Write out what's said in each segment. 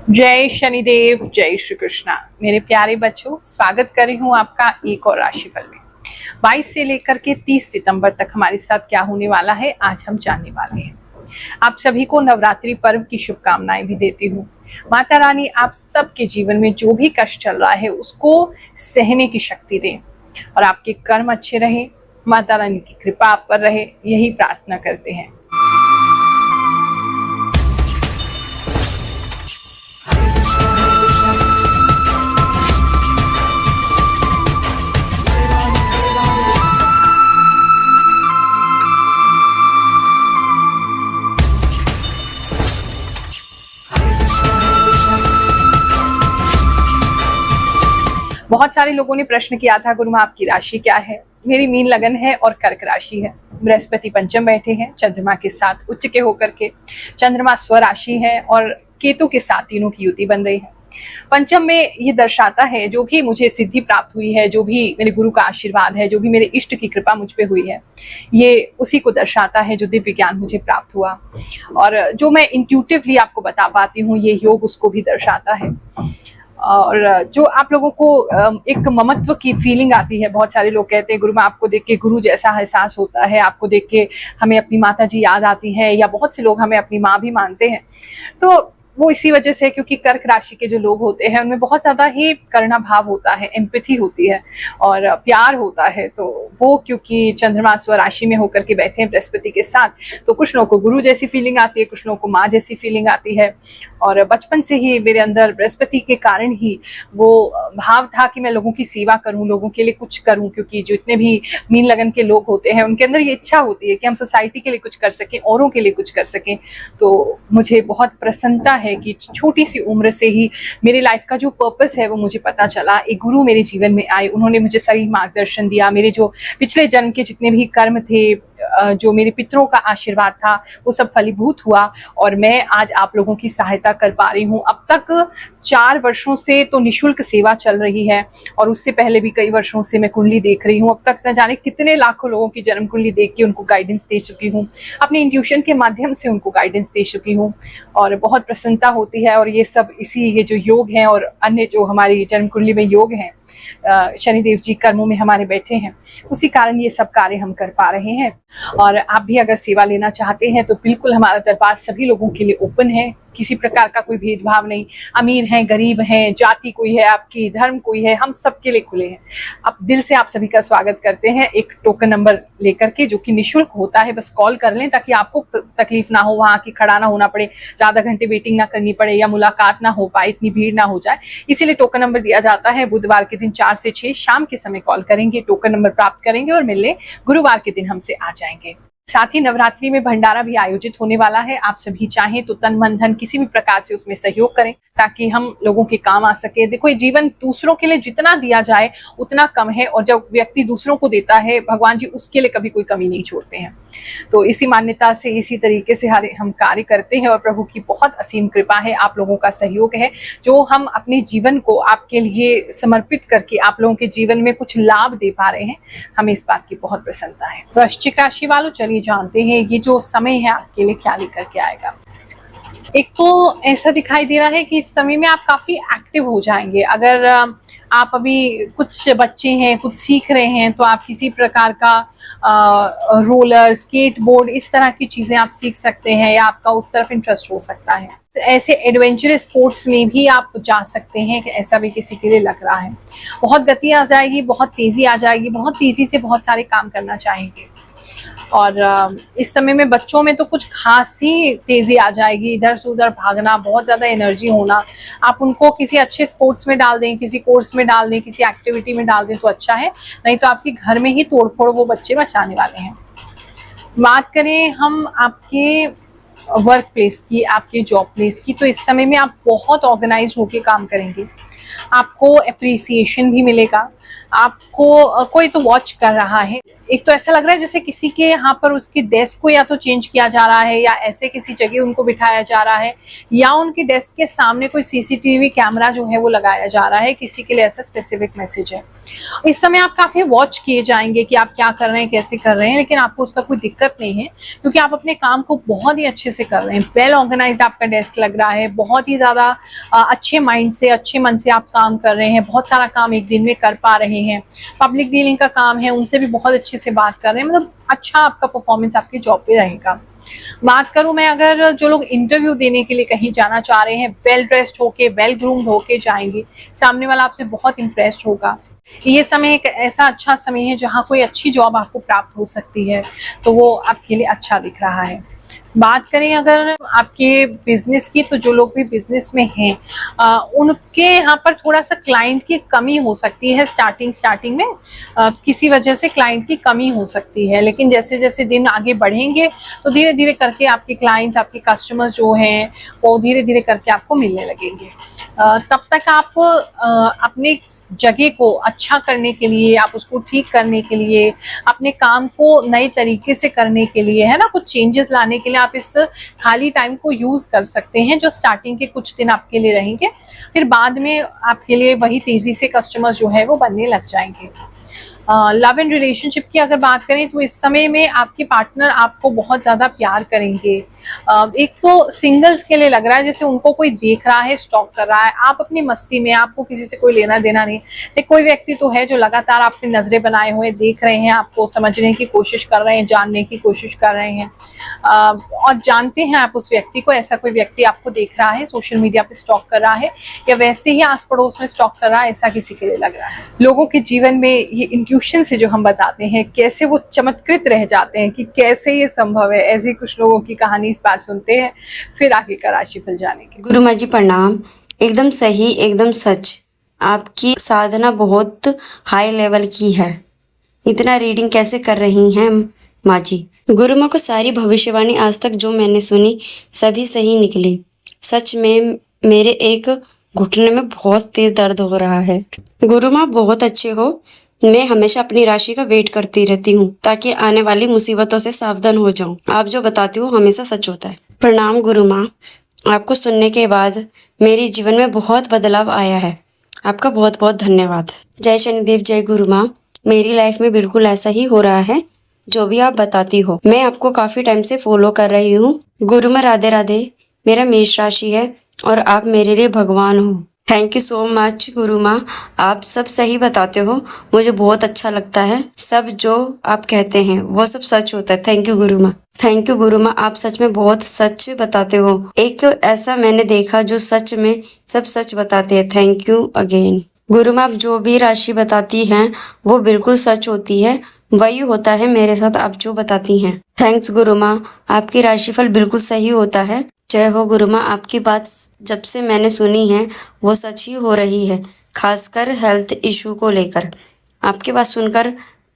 जय शनिदेव, जय श्री कृष्णा। मेरे प्यारे बच्चों, स्वागत कर रही हूँ आपका एक और राशिफल में। 22 से लेकर के 30 सितंबर तक हमारे साथ क्या होने वाला है आज हम जानने वाले हैं। आप सभी को नवरात्रि पर्व की शुभकामनाएं भी देती हूँ। माता रानी आप सबके जीवन में जो भी कष्ट चल रहा है उसको सहने की शक्ति दें और आपके कर्म अच्छे रहे। माता रानी की कृपा आप पर रहे, यही प्रार्थना करते हैं। बहुत सारे लोगों ने प्रश्न किया था, गुरु माँ आपकी राशि क्या है। मेरी मीन लगन है और कर्क राशि है। बृहस्पति पंचम बैठे हैं चंद्रमा के साथ उच्च के होकर के। चंद्रमा स्वराशि है और केतु के साथ तीनों की युति बन रही है। पंचम में ये दर्शाता है जो भी मुझे सिद्धि प्राप्त हुई है, जो भी मेरे गुरु का आशीर्वाद है, जो भी मेरे इष्ट की कृपा मुझ पे हुई है, ये उसी को दर्शाता है जो दिव्य ज्ञान मुझे प्राप्त हुआ और जो मैं इंट्यूटिवली आपको बता पाती हूँ, ये योग उसको भी दर्शाता है। और जो आप लोगों को एक ममत्व की फीलिंग आती है। बहुत सारे लोग कहते हैं गुरु माँ आपको देख के गुरु जैसा एहसास होता है, आपको देख के हमें अपनी माता जी याद आती है, या बहुत से लोग हमें अपनी माँ भी मानते हैं। तो वो इसी वजह से, क्योंकि कर्क राशि के जो लोग होते हैं उनमें बहुत ज्यादा ही करुणा भाव होता है, एम्पैथी होती है और प्यार होता है। तो वो क्योंकि चंद्रमा स्वराशि में होकर के बैठे हैं बृहस्पति के साथ, तो कुछ लोगों को गुरु जैसी फीलिंग आती है, कुछ लोगों को माँ जैसी फीलिंग आती है। और बचपन से ही मेरे अंदर बृहस्पति के कारण ही वो भाव था कि मैं लोगों की सेवा करूं, लोगों के लिए कुछ करूं, क्योंकि जो इतने भी मीन लगन के लोग होते हैं उनके अंदर ये इच्छा होती है कि हम सोसाइटी के लिए कुछ कर सकें, औरों के लिए कुछ कर सकें। तो मुझे बहुत प्रसन्नता है कि छोटी सी उम्र से ही मेरी लाइफ का जो पर्पस है वो मुझे पता चला। एक गुरु मेरे जीवन में आए, उन्होंने मुझे सही मार्गदर्शन दिया। मेरे जो पिछले जन्म के जितने भी कर्म थे, जो मेरे पितरों का आशीर्वाद था, वो सब फलीभूत हुआ और मैं आज आप लोगों की सहायता कर पा रही हूँ। अब तक 4 वर्षों से तो निशुल्क सेवा चल रही है और उससे पहले भी कई वर्षों से मैं कुंडली देख रही हूँ। अब तक न जाने कितने लाखों लोगों की जन्म कुंडली देख के उनको गाइडेंस दे चुकी हूँ, अपने इंट्यूशन के माध्यम से उनको गाइडेंस दे चुकी हूँ और बहुत प्रसन्नता होती है। और ये सब ये जो योग हैं और अन्य जो हमारी जन्म कुंडली में योग हैं, शनिदेव जी कर्मों में हमारे बैठे हैं, उसी कारण ये सब कार्य हम कर पा रहे हैं। और आप भी अगर सेवा लेना चाहते हैं तो बिल्कुल हमारा दरबार सभी लोगों के लिए ओपन है। किसी प्रकार का कोई भेदभाव नहीं, अमीर हैं, गरीब हैं, जाति कोई है आपकी, धर्म कोई है, हम सबके लिए खुले हैं। अब दिल से आप सभी का स्वागत करते हैं एक टोकन नंबर लेकर के, जो कि निःशुल्क होता है। बस कॉल कर लें ताकि आपको तकलीफ ना हो, वहां आके खड़ा ना होना पड़े, ज्यादा घंटे वेटिंग ना करनी पड़े या मुलाकात ना हो पाए, इतनी भीड़ ना हो जाए। इसीलिए टोकन नंबर दिया जाता है। बुधवार के दिन 4 से 6 शाम के समय कॉल करेंगे, टोकन नंबर प्राप्त करेंगे और मिलने गुरुवार के दिन हमसे आ जाएंगे। साथ ही नवरात्रि में भंडारा भी आयोजित होने वाला है। आप सभी चाहें तो तन मन धन किसी भी प्रकार से उसमें सहयोग करें ताकि हम लोगों के काम आ सके। देखो, ये जीवन दूसरों के लिए जितना दिया जाए उतना कम है और जब व्यक्ति दूसरों को देता है, भगवान जी उसके लिए कभी कोई कमी नहीं छोड़ते हैं। तो इसी मान्यता से, इसी तरीके से हम कार्य करते हैं और प्रभु की बहुत असीम कृपा है, आप लोगों का सहयोग है, जो हम अपने जीवन को आपके लिए समर्पित करके आप लोगों के जीवन में कुछ लाभ दे पा रहे हैं। हमें इस बात की बहुत प्रसन्नता है। वृश्चिक राशि वालों, चलिए जानते हैं ये जो समय है आपके लिए क्या लेकर के आएगा। एक तो ऐसा दिखाई दे रहा है कि इस समय में आप काफी एक्टिव हो जाएंगे। अगर आप अभी कुछ बच्चे हैं, कुछ सीख रहे हैं, तो आप किसी प्रकार का रोलर, स्केट बोर्ड, इस तरह की चीजें आप सीख सकते हैं या आपका उस तरफ इंटरेस्ट हो सकता है। ऐसे एडवेंचरस स्पोर्ट्स में भी आप जा सकते हैं, कि ऐसा भी किसी के लिए लग रहा है। बहुत गति आ जाएगी, बहुत तेजी आ जाएगी, बहुत तेजी से बहुत सारे काम करना चाहेंगे। और इस समय में बच्चों में तो कुछ खास ही तेजी आ जाएगी, इधर से उधर भागना, बहुत ज्यादा एनर्जी होना। आप उनको किसी अच्छे स्पोर्ट्स में डाल दें, किसी कोर्स में डाल दें, किसी एक्टिविटी में डाल दें तो अच्छा है, नहीं तो आपके घर में ही तोड़फोड़ वो बच्चे मचाने वाले हैं। बात करें हम आपके वर्क प्लेस की, आपके जॉब प्लेस की, तो इस समय में आप बहुत ऑर्गेनाइज होके काम करेंगे। आपको अप्रिसिएशन भी मिलेगा, आपको कोई तो वॉच कर रहा है। एक तो ऐसा लग रहा है जैसे किसी के यहाँ पर उसकी डेस्क को या तो चेंज किया जा रहा है या ऐसे किसी जगह उनको बिठाया जा रहा है, या उनकी डेस्क के सामने कोई सीसीटीवी कैमरा जो है वो लगाया जा रहा है, किसी के लिए ऐसा स्पेसिफिक मैसेज है। इस समय आप काफी वॉच किए जाएंगे कि आप क्या कर रहे हैं, कैसे कर रहे हैं, लेकिन आपको उसका कोई दिक्कत नहीं है क्योंकि आप अपने काम को बहुत ही अच्छे से कर रहे हैं। वेल ऑर्गेनाइज्ड आपका डेस्क लग रहा है, बहुत ही ज्यादा अच्छे माइंड से, अच्छे मन से आप काम कर रहे हैं, बहुत सारा काम एक दिन में कर पा रहे हैं। पब्लिक डीलिंग का काम है, उनसे भी बहुत अच्छे से बात कर रहे हैं, मतलब अच्छा आपका परफॉर्मेंस आपकी जॉब पे रहेगा। बात करूं मैं, अगर जो लोग इंटरव्यू देने के लिए कहीं जाना चाह रहे हैं, वेल ड्रेस्ड होके, वेल ग्रूम्ड होके जाएंगे, सामने वाला आपसे बहुत इंप्रेस्ड होगा। ये समय एक ऐसा अच्छा समय है जहां कोई अच्छी जॉब आपको प्राप्त हो सकती है, तो वो आपके लिए अच्छा दिख रहा है। बात करें अगर आपके बिजनेस की, तो जो लोग भी बिजनेस में हैं उनके यहाँ पर थोड़ा सा क्लाइंट की कमी हो सकती है। स्टार्टिंग में किसी वजह से क्लाइंट की कमी हो सकती है, लेकिन जैसे जैसे दिन आगे बढ़ेंगे तो धीरे धीरे करके आपके क्लाइंट्स, आपके कस्टमर्स जो हैं वो धीरे धीरे करके आपको मिलने लगेंगे। तब तक आप अपने जगह को अच्छा करने के लिए, आप उसको ठीक करने के लिए, अपने काम को नए तरीके से करने के लिए, है ना, कुछ चेंजेस लाने के लिए आप इस खाली टाइम को यूज कर सकते हैं, जो स्टार्टिंग के कुछ दिन आपके लिए रहेंगे। फिर बाद में आपके लिए वही तेजी से कस्टमर्स जो है वो बनने लग जाएंगे। लव एंड रिलेशनशिप की अगर बात करें तो इस समय में आपके पार्टनर आपको बहुत ज्यादा प्यार करेंगे। एक तो सिंगल्स के लिए लग रहा है जैसे उनको कोई देख रहा है, स्टॉक कर रहा है, आप अपनी मस्ती में, आपको किसी से कोई लेना देना नहीं, लेकिन कोई व्यक्ति तो है जो लगातार आप पे नजरें बनाए हुए देख रहे हैं, आपको समझने की कोशिश कर रहे हैं, जानने की कोशिश कर रहे हैं, और जानते हैं आप उस व्यक्ति को। ऐसा कोई व्यक्ति आपको देख रहा है, सोशल मीडिया पे स्टॉक कर रहा है, या वैसे ही आस पड़ोस में स्टॉक कर रहा है, ऐसा किसी के लिए लग रहा है। लोगों के जीवन में ये इंट्यूशन से जो हम बताते हैं, कैसे वो चमत्कृत रह जाते हैं कि कैसे ये संभव है, ऐसी कुछ लोगों की कहानी इस बार सुनते हैं, फिर आगे का राशिफल जानेंगे। गुरु माँ जी प्रणाम। एकदम सही, एकदम सच। आपकी साधना बहुत हाई लेवल की है। इतना रीडिंग कैसे कर रही हैं माँ जी? गुरु माँ को सारी भविष्यवाणी आज तक जो मैंने सुनी सभी सही निकली। सच में मेरे एक घुटने में बहुत तेज दर्द हो रहा है। गुरु माँ बहुत अच्छे हो। मैं हमेशा अपनी राशि का वेट करती रहती हूँ ताकि आने वाली मुसीबतों से सावधान हो जाऊं। आप जो बताती हो हमेशा सच होता है। प्रणाम गुरु माँ। आपको सुनने के बाद मेरे जीवन में बहुत बदलाव आया है। आपका बहुत बहुत धन्यवाद। जय शनिदेव, जय गुरु माँ। मेरी लाइफ में बिल्कुल ऐसा ही हो रहा है जो भी आप बताती हो। मैं आपको काफी टाइम से फॉलो कर रही हूँ। गुरु माँ राधे राधे। मेरा मेष राशि है और आप मेरे लिए भगवान हो। थैंक यू सो मच गुरु माँ। आप सब सही बताते हो, मुझे बहुत अच्छा लगता है। सब जो आप कहते हैं वो सब सच होता है। थैंक यू गुरु माँ। थैंक यू गुरु माँ, आप सच में बहुत सच बताते हो। एक ऐसा मैंने देखा जो सच में सब सच बताते हैं। थैंक यू अगेन गुरु माँ। आप जो भी राशि बताती हैं वो बिल्कुल सच होती है, वही होता है मेरे साथ आप जो बताती हैं। थैंक्स गुरु माँ, आपकी राशिफल बिल्कुल सही होता है। जय हो गुरु माँ। आपकी बात जब से मैंने सुनी है वो सच ही हो रही है, खासकर हेल्थ इशू को लेकर। आपकी बात सुनकर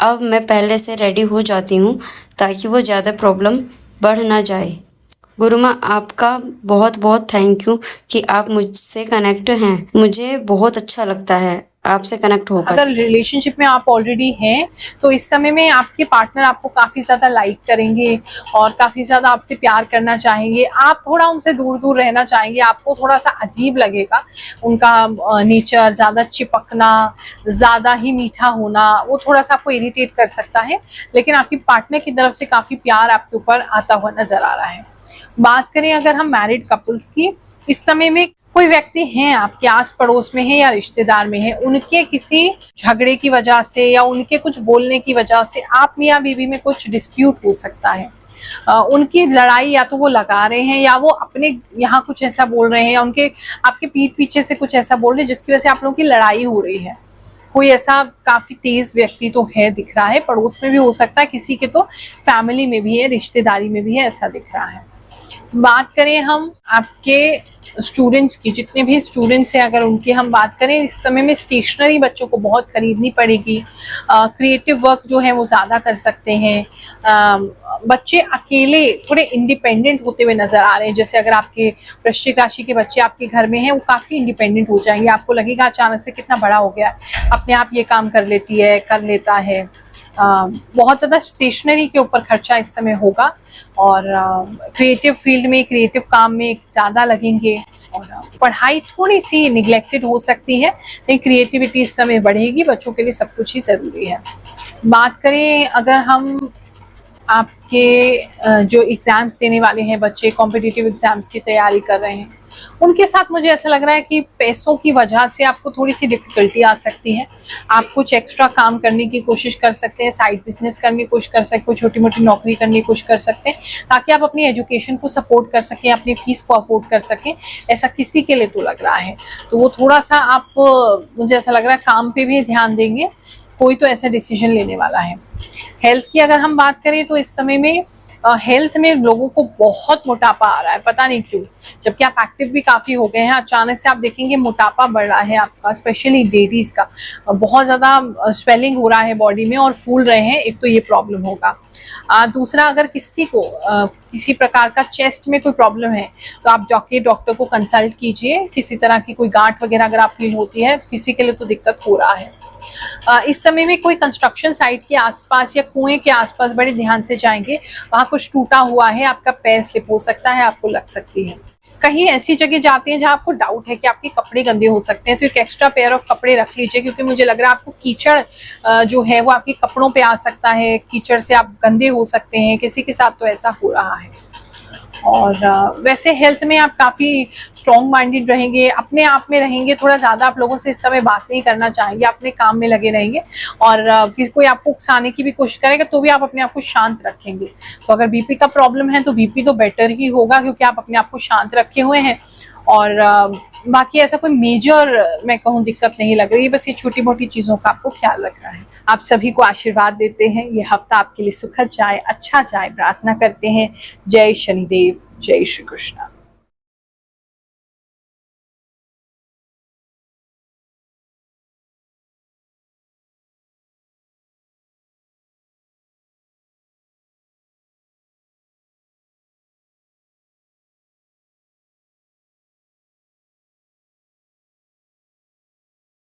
अब मैं पहले से रेडी हो जाती हूँ ताकि वो ज़्यादा प्रॉब्लम बढ़ ना जाए। गुरु माँ आपका बहुत बहुत थैंक यू कि आप मुझसे कनेक्ट हैं। मुझे बहुत अच्छा लगता है आपसे कनेक्ट होकर। अगर रिलेशनशिप में आप ऑलरेडी हैं तो इस समय में आपके पार्टनर आपको काफी ज्यादा लाइक करेंगे और काफी ज्यादा आपसे प्यार करना चाहेंगे। आप थोड़ा उनसे दूर दूर रहना चाहेंगे, आपको थोड़ा सा अजीब लगेगा उनका नेचर, ज्यादा चिपकना, ज्यादा ही मीठा होना, वो थोड़ा सा आपको इरिटेट कर सकता है, लेकिन आपकी पार्टनर की तरफ से काफी प्यार आपके ऊपर आता हुआ नजर आ रहा है। बात करें अगर हम मैरिड कपल्स की, इस समय में कोई व्यक्ति हैं आपके आस पड़ोस में है या रिश्तेदार में है, उनके किसी झगड़े की वजह से या उनके कुछ बोलने की वजह से आप मियां बीवी में कुछ डिस्प्यूट हो सकता है। उनकी लड़ाई या तो वो लगा रहे हैं या वो अपने यहाँ कुछ ऐसा बोल रहे हैं या उनके आपके पीठ पीछे से कुछ ऐसा बोल रहे हैं जिसकी वजह से आप लोगों की लड़ाई हो रही है। कोई ऐसा काफी तेज व्यक्ति तो है, दिख रहा है, पड़ोस में भी हो सकता है, किसी के तो फैमिली में भी है, रिश्तेदारी में भी है, ऐसा दिख रहा है। बात करें हम आपके स्टूडेंट्स की, जितने भी स्टूडेंट्स हैं अगर उनकी हम बात करें, इस समय में स्टेशनरी बच्चों को बहुत खरीदनी पड़ेगी। क्रिएटिव वर्क जो है वो ज़्यादा कर सकते हैं। बच्चे अकेले थोड़े इंडिपेंडेंट होते हुए नजर आ रहे हैं। जैसे अगर आपके वृश्चिक राशि के बच्चे आपके घर में हैं, वो काफ़ी इंडिपेंडेंट हो जाएंगे। आपको लगेगा अचानक से कितना बड़ा हो गया, अपने आप ये काम कर लेती है, कर लेता है। बहुत ज़्यादा स्टेशनरी के ऊपर खर्चा इस समय होगा और क्रिएटिव फील्ड में, क्रिएटिव काम में ज़्यादा लगेंगे और पढ़ाई थोड़ी सी निगलेक्टेड हो सकती है, लेकिन क्रिएटिविटी इस समय बढ़ेगी। बच्चों के लिए सब कुछ ही ज़रूरी है। बात करें अगर हम आपके जो एग्ज़ाम्स देने वाले हैं बच्चे, कॉम्पिटिटिव एग्ज़ाम्स की तैयारी कर रहे हैं, उनके साथ मुझे ऐसा लग रहा है कि पैसों की वजह से आपको थोड़ी सी डिफ़िकल्टी आ सकती है। आप कुछ एक्स्ट्रा काम करने की कोशिश कर सकते हैं, साइड बिजनेस करने की कोशिश कर सकते हैं, कोई छोटी मोटी नौकरी करने की कोशिश कर सकते हैं, ताकि आप अपनी एजुकेशन को सपोर्ट कर सकें, अपनी फीस को अफोर्ड कर सकें। ऐसा किसी के लिए तो लग रहा है, तो वो थोड़ा सा आप, मुझे ऐसा लग रहा है काम पे भी ध्यान देंगे, कोई तो ऐसा डिसीजन लेने वाला है। हेल्थ की अगर हम बात करें तो इस समय में हेल्थ में लोगों को बहुत मोटापा आ रहा है, पता नहीं क्यों, जबकि आप एक्टिव भी काफ़ी हो गए हैं। अचानक से आप देखेंगे मोटापा बढ़ रहा है आपका, स्पेशली लेडीज़ का बहुत ज़्यादा स्वेलिंग हो रहा है बॉडी में और फूल रहे हैं। एक तो ये प्रॉब्लम होगा। दूसरा, अगर किसी को किसी प्रकार का चेस्ट में कोई प्रॉब्लम है तो आप जाके डॉक्टर को कंसल्ट कीजिए। किसी तरह की कोई गांठ वगैरह अगर आप फील होती है, किसी के लिए तो दिक्कत हो रहा है। इस समय में कोई कंस्ट्रक्शन साइट के आसपास या कुएं के आसपास बड़े ध्यान से जाएंगे, वहां कुछ टूटा हुआ है, आपका पैर स्लिप हो सकता है, आपको लग सकती है। कहीं ऐसी जगह जाते हैं जहां आपको डाउट है कि आपके कपड़े गंदे हो सकते हैं, तो एक एक्स्ट्रा पेयर ऑफ कपड़े रख लीजिए, क्योंकि मुझे लग रहा है आपको कीचड़ जो है वो आपके कपड़ों पे आ सकता है। कीचड़ से आप गंदे हो सकते हैं, किसी के साथ तो ऐसा हो रहा है। और वैसे हेल्थ में आप काफ़ी स्ट्रॉन्ग माइंडेड रहेंगे, अपने आप में रहेंगे, थोड़ा ज़्यादा आप लोगों से इस समय बात नहीं करना चाहेंगे, अपने काम में लगे रहेंगे। और कोई आपको उकसाने की भी कोशिश करेगा तो भी आप अपने आप को शांत रखेंगे। तो अगर बीपी का प्रॉब्लम है तो बीपी तो बेटर ही होगा, क्योंकि आप अपने आप को शांत रखे हुए हैं। और बाकी ऐसा कोई मेजर मैं कहूँ दिक्कत नहीं लग रही है, बस ये छोटी मोटी चीज़ों का आपको ख्याल रखना है। आप सभी को आशीर्वाद देते हैं, ये हफ्ता आपके लिए सुखद जाए, अच्छा जाए, प्रार्थना करते हैं। जय शनिदेव, जय श्री कृष्ण।